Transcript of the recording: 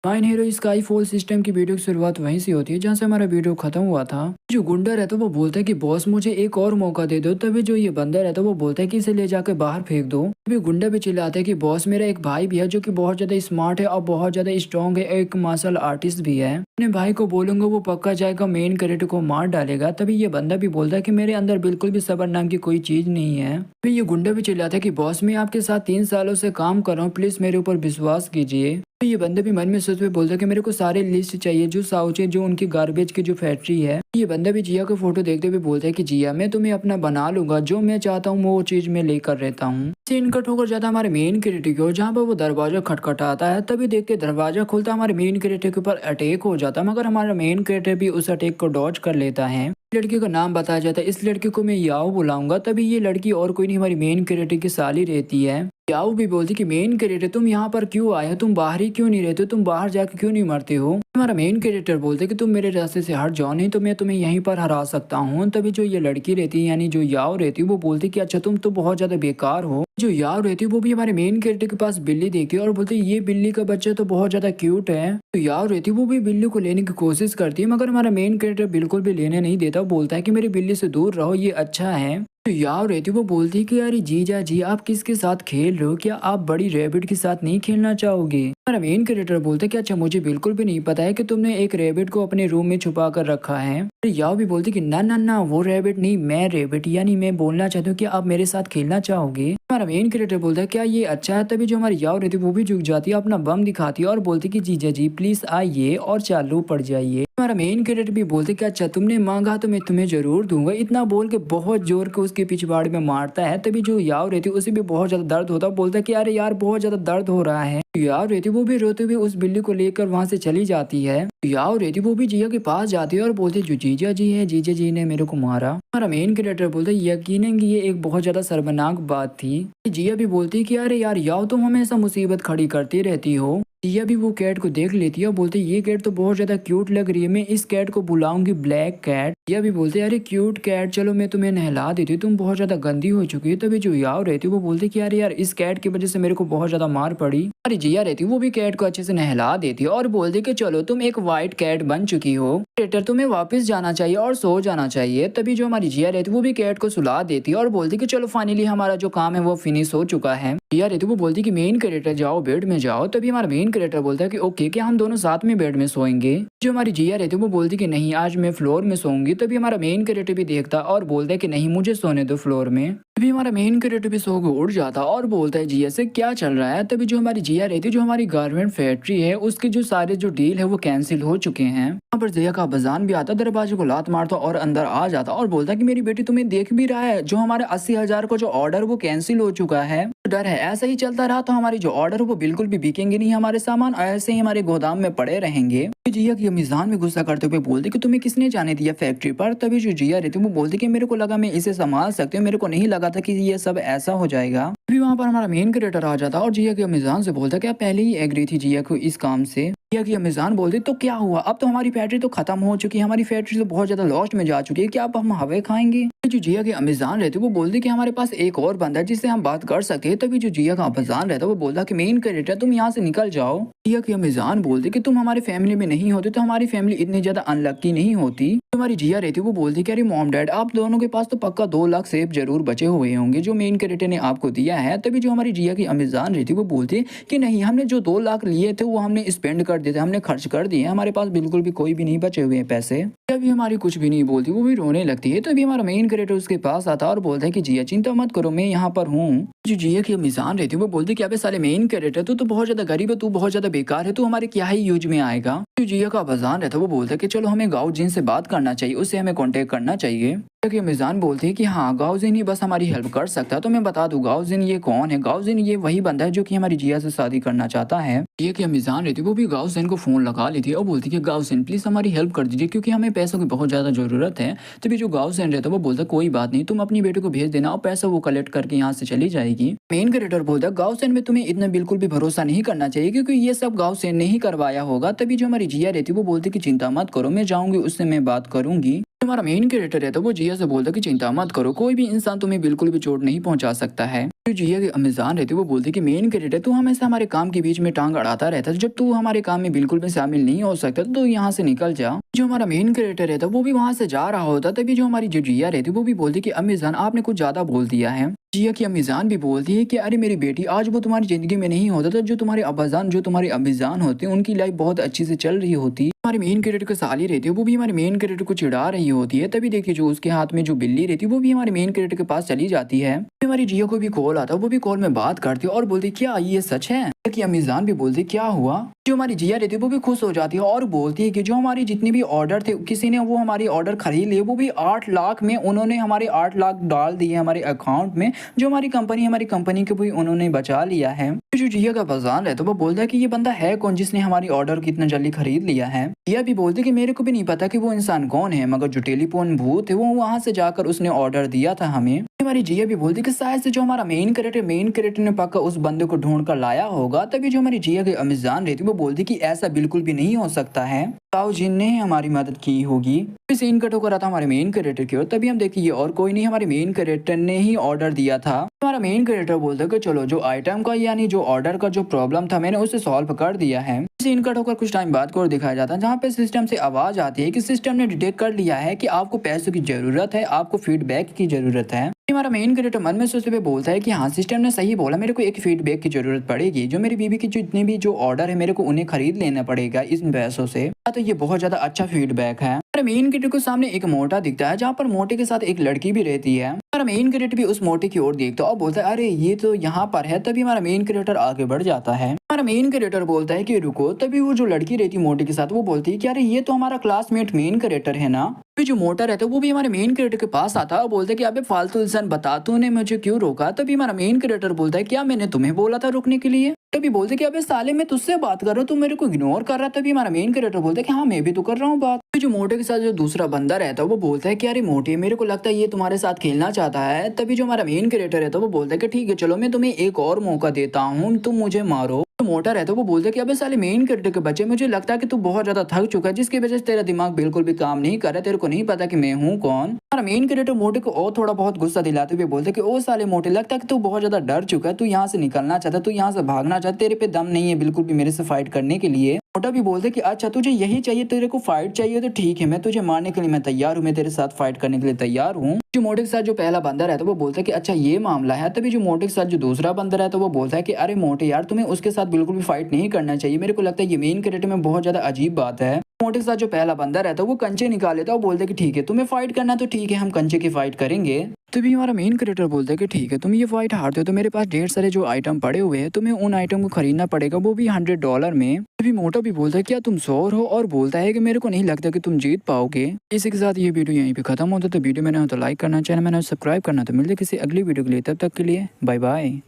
Mine hero sky fall system की video की शुरुआत वहीं से होती है जहां से हमारा वीडियो खत्म हुआ था। जो गुंडा रहता है वो बोलता है कि बॉस मुझे एक और मौका दे दो। तभी जो ये बंदा रहता है वो बोलता है कि इसे ले जाकर बाहर फेंक दो। तभी गुंडा भी चिल्लाता है कि बॉस मेरा एक भाई भी है जो कि बहुत ज्यादा स्मार्ट है और बहुत ज्यादा स्ट्रॉन्ग है, एक मार्शल आर्टिस्ट भी है। अपने भाई को बोलूंगा वो पक्का जाएगा मेन कैरेक्टर को मार डालेगा। तभी ये बंदा भी बोलता है कि मेरे अंदर बिल्कुल भी सबर नाम की कोई चीज नहीं है। फिर ये गुंडा भी चिल्लाता है कि बॉस मैं आपके साथ 3 सालों से काम कर रहा हूँ, प्लीज मेरे ऊपर विश्वास कीजिए। तो ये बंदा भी मन में सोच में बोलता है कि मेरे को सारे लिस्ट चाहिए जो साउचे जो उनकी गार्बेज की जो फैक्ट्री है। ये बंदा भी जिया को फोटो देखते हुए बोलता है कि जिया मैं तुम्हें अपना बना लूंगा, जो मैं चाहता हूँ वो चीज मैं लेकर रहता हूँ। सीन कट होकर जाता हमारे मेन क्रिएटर की ओर जहाँ पर वो दरवाजा खटखटाता है। तभी देखते दरवाजा खुलता हमारे मेन क्रिएटर के ऊपर अटैक हो जाता है, मगर हमारा मेन क्रिएटर भी उस अटैक को डॉज कर लेता है। लड़की का नाम बताया जाता है, इस लड़की को मैं याओ बुलाऊंगा। तभी ये लड़की और कोई नहीं हमारी मेन क्रिएटर की साली रहती है। याओ भी बोलती कि मेन क्रिएटर तुम यहाँ पर क्यों आए हो, तुम बाहर ही क्यों नहीं रहते हो, तुम बाहर जाके क्यों नहीं मरते हो। हमारा मेन क्रिएटर बोलते कि तुम मेरे रास्ते से हट जाओ, नहीं तो मैं तुम्हें यहीं पर हरा सकता हूँ। तभी जो ये लड़की रहती है यानी जो याओ रहती है वो बोलती कि अच्छा तुम तो बहुत ज्यादा बेकार हो। जो याओ रहती है वो भी हमारे मेन कैरेक्टर के पास बिल्ली देखती है और बोलती है ये बिल्ली का बच्चा तो बहुत ज्यादा क्यूट है। तो याओ रहती है वो भी बिल्ली को लेने की कोशिश करती है, मगर हमारा मेन कैरेक्टर बिल्कुल भी लेने नहीं देता। बोलता है कि मेरी बिल्ली से दूर रहो, ये अच्छा है। तो याओ रहती है वो बोलती है कि अरे जीजा जी आप किसके साथ खेल रहे हो, क्या आप बड़ी रैबिट के साथ नहीं खेलना चाहोगे। हमारा मेन कैरेक्टर बोलता है कि अच्छा मुझे बिल्कुल भी नहीं पता है कि तुमने एक रैबिट को अपने रूम में छुपा कर रखा है। तो याओ भी बोलती कि ना ना ना वो रैबिट नहीं, मैं रैबिट, यानी मैं बोलना चाहती हूँ कि आप मेरे साथ खेलना चाहोगे। हमारा मेन कैरेक्टर बोलता है क्या ये अच्छा है। तभी जो हमारी याओ रहती है वो भी झुक जाती है, अपना बम दिखाती है और बोलती कि जीजा जी प्लीज आइए और चालू पड़ जाइए। हमारा मेन कैरेक्टर भी बोलते कि अच्छा तुमने मांगा तो मैं तुम्हें जरूर दूंगा। इतना बोल के बहुत जोर के उसके पिछवाड़ में मारता है। तभी जो याओ रहती है उसे भी बहुत ज्यादा दर्द होता है, बोलता है कि अरे यार बहुत ज्यादा दर्द हो रहा है। याओ रहती है वो भी रोते हुए उस बिल्ली को लेकर वहां से चली जाती है। याओ रहती है वो भी जिया के पास जाती है और बोलती जो जीजा जी है, जीजा जी ने मेरे को मारा। हमारा मेन कैरेक्टर बोलता है यकीनन कि ये एक बहुत ज्यादा शर्मनाक बात थी। जिया भी बोलती है कि अरे यार याओ तुम हमेशा मुसीबत खड़ी करती रहती हो। जिया भी वो कैट को देख लेती है और बोलती है ये कैट तो बहुत ज्यादा क्यूट लग रही है, मैं इस कैट को बुलाऊंगी ब्लैक कैट। जिया भी बोलते है अरे क्यूट कैट चलो मैं तुम्हें नहला देती हूँ, तुम बहुत ज्यादा गंदी हो चुकी है। तभी जो याओ रहती है वो बोलती है कि अरे यार इस कैट की वजह से मेरे को बहुत ज्यादा मार पड़ी। अरे जिया रहती है वो भी कैट को अच्छे से नहला देती है और बोलती कि चलो तुम एक व्हाइट कैट बन चुकी हो, क्रिएटर तुम्हें वापस जाना चाहिए और सो जाना चाहिए। तभी जो हमारी जिया रहती है वो भी कैट को सुला देती है और बोलती कि चलो फाइनली हमारा जो काम है वो फिनिश हो चुका है। जिया रहती है वो बोलती कि मेन कैरेक्टर जाओ बेड में जाओ। तभी हमारा मेन कैरेक्टर बोलता है कि ओके क्या हम दोनों साथ में बेड में सोएंगे। जो हमारी जिया रहती है वो बोलती कि नहीं आज मैं फ्लोर में सोऊंगी। तभी हमारा मेन कैरेक्टर भी देखता और बोलता है कि नहीं मुझे सोने दो फ्लोर में। तभी हमारा मेन कैरेक्टर भी सो के उठ जाता और बोलता है जिया से क्या चल रहा है। तभी जो हमारी जिया रहती है जो हमारी गारमेंट फैक्ट्री है उसके जो सारे जो डील है वो कैंसिल हो चुके हैं। वहाँ पर जिया का बजान भी आता, दरवाजे को लात मारता और अंदर आ जाता और बोलता कि मेरी बेटी तुम्हें देख भी रहा है, जो हमारे 80,000 का जो ऑर्डर वो कैंसिल हो चुका है। डर है ऐसा ही चलता रहा तो हमारी जो ऑर्डर वो बिल्कुल भी बिकेंगे नहीं, हमारे सामान ऐसे ही हमारे गोदाम में पड़े रहेंगे। जिया की मिजान में गुस्सा करते हुए बोलते कि तुम्हें किसने जाने दिया फैक्ट्री पर। तभी जो जिया रहती वो बोलती कि मेरे को लगा मैं इसे संभाल सकती हूँ, मेरे को नहीं लगा था कि ये सब ऐसा हो जाएगा। अभी वहाँ पर हमारा मेन क्रिएटर आ जाता और जिया की मिजान से बोलता क्या पहले ही एग्री थी जिया को इस काम से। जिया की मिजान बोलती तो क्या हुआ, अब तो हमारी फैक्ट्री तो खत्म हो चुकी है, हमारी फैक्ट्री तो बहुत ज्यादा लॉस्ट में जा चुकी है, क्या अब हम हवे खाएंगे। जो जिया की अमीजान रहती वो बोलती कि हमारे पास एक और बंदा है जिससे हम बात कर सकते हैं। तभी जो जिया का अमीजान रहता वो बोलता कि मेन कैरेक्टर तुम यहाँ से निकल जाओ। जिया की अमीजान बोलती कि तुम हमारी फैमिली में नहीं होते तो हमारी फैमिली इतनी ज्यादा अनलक्की नहीं होती। हमारी जिया रहती वो बोलती कि अरे मॉम डैड आप दोनों के पास तो पक्का 2 लाख सेब जरूर बचे हुए होंगे जो मेन कैरेक्टर ने आपको दिया है। तभी जो हमारी जिया की अमीजान रहती वो बोलती कि नहीं हमने जो 2 लाख लिए थे वो हमने स्पेंड कर दिए थे, हमने खर्च कर दिए, हमारे पास बिल्कुल भी कोई भी नहीं बचे हुए हैं पैसे। अभी हमारी कुछ भी नहीं बोलती, वो भी रोने लगती है। तभी हमारा मेन कैरेक्टर उसके पास आता और बोलता है कि जिया चिंता मत करो मैं यहाँ पर हूँ। जो जिया की मिजान रहती है वो बोलती कि अबे साले मेन कैरेक्टर तू तो बहुत ज्यादा गरीब है, तू बहुत ज्यादा बेकार है, तू हमारे क्या ही यूज में आएगा। जो जिया का बजान रहता है वो बोलता है कि चलो हमें गाँव जिन से बात करना चाहिए, उससे हमें कॉन्टेक्ट करना चाहिए। कि मिजान बोलते हैं कि हाँ गाउजिन ही बस हमारी हेल्प कर सकता है। तो मैं बता दूं गाउजिन ये कौन है। गाउजिन ये वही बंदा है जो कि हमारी जिया से शादी करना चाहता है। ये कि मिजान रहती है वो भी गाउजिन को फोन लगा लेती है और बोलती है कि गाउजिन प्लीज हमारी हेल्प कर दीजिए क्योंकि हमें पैसों की बहुत ज्यादा जरूरत है। तभी जो गाउजिन रहता है वो बोलता है कोई बात नहीं, तुम अपनी बेटे को भेज देना और पैसा वो कलेक्ट करके यहाँ से चली जाएगी। मेन कैरेक्टर बोलता है गाउजिन में तुम्हें इतना बिल्कुल भी भरोसा नहीं करना चाहिए क्योंकि ये सब गाउजिन ने ही करवाया होगा। तभी जो हमारी जिया रहती है वो बोलती कि चिंता मत करो मैं जाऊंगी उससे मैं बात करूंगी। हमारा मेन कैरेक्टर है तो वो जिया से बोलता कि चिंता मत करो, कोई भी इंसान तुम्हें बिल्कुल भी चोट नहीं पहुंचा सकता है। जो जिया की अम्मीजान रहती है वो बोलती कि मेन कैरेक्टर तू हमेशा हमारे काम के बीच में टांग अड़ाता रहता है, जब तू हमारे काम में बिल्कुल भी शामिल नहीं हो सकता तो यहाँ से निकल जा। जो हमारा मेन कैरेक्टर रहता है वो भी वहां से जा रहा होता, तभी जो हमारी जो जिया रहती है वो भी बोलती कि अम्मीजान आपने कुछ ज्यादा बोल दिया है। जिया की अम्मीजान भी बोलती है कि अरे मेरी बेटी आज वो तुम्हारी जिंदगी में नहीं होता था, जो तुम्हारे अब्बाजान जो तुम्हारे अम्मीजान होते हैं उनकी लाइफ बहुत अच्छी से चल रही होती। हमारे मेन कैरेक्टर की साली रहती है वो भी हमारे मेन कैरेक्टर को चिढ़ा रही होती है, तभी देखिए जो उसके हाथ में जो बिल्ली रहती है वो भी हमारे मेन कैरेक्टर के पास चली जाती है। हमारी जिया को भी कॉल आता है, वो भी कॉल में बात करती है और बोलती क्या ये सच है। कि अम्मीजान भी बोलती क्या हुआ। जो हमारी जिया रहती है वो भी खुश हो जाती है और बोलती है कि जो हमारी जितने भी ऑर्डर थे किसी ने वो हमारी ऑर्डर खरीद लिए, वो भी 8 लाख में उन्होंने हमारे 8 लाख डाल दिए हमारे अकाउंट में। जो हमारी कंपनी को भी उन्होंने बचा लिया है। जो जिया का बाजार है तो वो बोलता है कि ये बंदा है कौन जिसने हमारी ऑर्डर कितना जल्दी खरीद लिया है। जिया भी बोलती कि मेरे को भी नहीं पता कि वो इंसान कौन है, मगर जो टेलीफोन भूत है वो वहां से जाकर उसने ऑर्डर दिया था हमें। हमारी जिया भी बोलती कि शायद से जो हमारा मेन कैरेक्टर ने पक्का उस बंदे को ढूंढ कर लाया होगा। तभी जो हमारी जिया की अम्मीजान रहती वो बोलती कि ऐसा बिल्कुल भी नहीं हो सकता है, ताऊ जिन ने हमारी मदद की होगी। सीन कट होकर आता हमारे मेन कैरेक्टर की ओर, तभी हम देखिए और कोई नहीं हमारे मेन कैरेक्टर ने ही ऑर्डर दिया था। हमारा मेन कैरेक्टर बोलता है कि चलो जो आइटम का यानी जो ऑर्डर का जो प्रॉब्लम था मैंने उसे सॉल्व कर दिया है। सीन कट होकर कुछ टाइम बाद को और दिखाया जाता है जहाँ पे सिस्टम से आवाज आती है कि सिस्टम ने डिटेक्ट कर लिया है कि आपको पैसों की जरूरत है, आपको फीडबैक की जरूरत है। हमारा मेन कैरेक्टर मन में सोचते हुए बोलता है कि हाँ सिस्टम ने सही बोला, मेरे को एक फीडबैक की जरूरत पड़ेगी। जो मेरी बीबी की जितने भी जो ऑर्डर है मेरे को उन्हें खरीद लेना पड़ेगा इन पैसों से। तो ये बहुत ज्यादा अच्छा फीडबैक है। हमारे मेन कैरेक्टर को सामने एक मोटा दिखता है जहाँ पर मोटे के साथ एक लड़की भी रहती है। हमारा मेन कैरेक्टर भी उस मोटे की ओर देखता है और बोलता है अरे ये तो यहाँ पर है। तभी हमारा मेन कैरेक्टर आगे बढ़ जाता है। हमारा मेन कैरेक्टर बोलता है कि रुको। तभी वो जो लड़की रहती है मोटे के साथ वो बोलती है कि अरे ये तो हमारा क्लासमेट मेन कैरेक्टर है ना। जो मोटा रहता है वो भी हमारे मेन कैरेक्टर के पास आता है और बोलता है कि अबे फालतू इंसान बता तूने मुझे क्यों रोका। तभी हमारा मेन कैरेक्टर बोलता है क्या मैंने तुम्हें बोला था रुकने के लिए। तभी बोलते कि अबे साले मैं तुझसे बात कर रहा हूँ तू मेरे को इग्नोर कर रहा है। तभी हमारा मेन कैरेक्टर बोलता है कि हाँ मैं भी तो कर रहा हूँ बात। जो मोटे के साथ जो दूसरा बंदा रहता है वो बोलता है कि अरे मोटे मेरे को लगता है ये तुम्हारे साथ खेलना चाहता है। तभी जो हमारा मेन कैरेक्टर रहता है वो बोलता है कि ठीक है चलो मैं तुम्हें एक और मौका देता हूँ, तुम मुझे मारो। तो मोटा रहता है वो बोलता है कि अबे साले मेन कैरेक्टर के बच्चे मुझे लगता है कि तू बहुत ज्यादा थक चुका है जिसकी वजह से तेरा दिमाग बिल्कुल भी काम नहीं कर रहा, तेरे को नहीं पता कि मैं हूँ कौन। हमारा मेन कैरेक्टर मोटे को और थोड़ा बहुत गुस्सा दिलाते हुए बोलते कि ओ साले मोटे लगता है कि तू बहुत ज्यादा डर चुका है, तू यहाँ से निकलना चाहता है, तू यहाँ से भागना चाहता, तेरे पे दम नहीं है बिल्कुल भी मेरे से फाइट करने के लिए। मोटा भी बोलते कि अच्छा तुझे यही चाहिए, तेरे को फाइट चाहिए तो ठीक है मैं तुझे मारने के लिए मैं तैयार हूँ, मैं तेरे साथ फाइट करने के लिए तैयार हूँ। जो मोटे के साथ जो पहला बंदा रहता है वो बोलता है कि अच्छा ये मामला है। तभी जो मोटे के साथ जो दूसरा बंदा रहता है वो बोलता है कि अरे मोटे यार तुम्हें उसके साथ बिल्कुल भी फाइट नहीं करना चाहिए, मेरे को लगता है ये मेन कैरेक्टर में बहुत ज्यादा अजीब बात है। मोटे के साथ जो पहला बंदा रहता है वो कंचे निकाल लेता है और बोलता है कि ठीक है तुम्हें फाइट करना तो ठीक है हम कंचे की फाइट करेंगे। तभी हमारा मेन कैरेक्टर बोलता है कि ठीक है तुम ये फाइट हारते हो तो मेरे पास ढेर सारे जो आइटम पड़े हुए हैं, तुम्हें उन आइटम को खरीदना पड़ेगा, वो भी $100 में। तभी मोटा भी बोलता है क्या तुम श्योर हो, और बोलता है कि मेरे को नहीं लगता कि तुम जीत पाओगे। इसी के साथ ये वीडियो यहीं पे खत्म होता है। तो वीडियो मैंने तो लाइक करना, चैनल मैंने सब्सक्राइब करना। तो मिलते किसी अगली वीडियो के लिए, तब तक के लिए बाय बाय।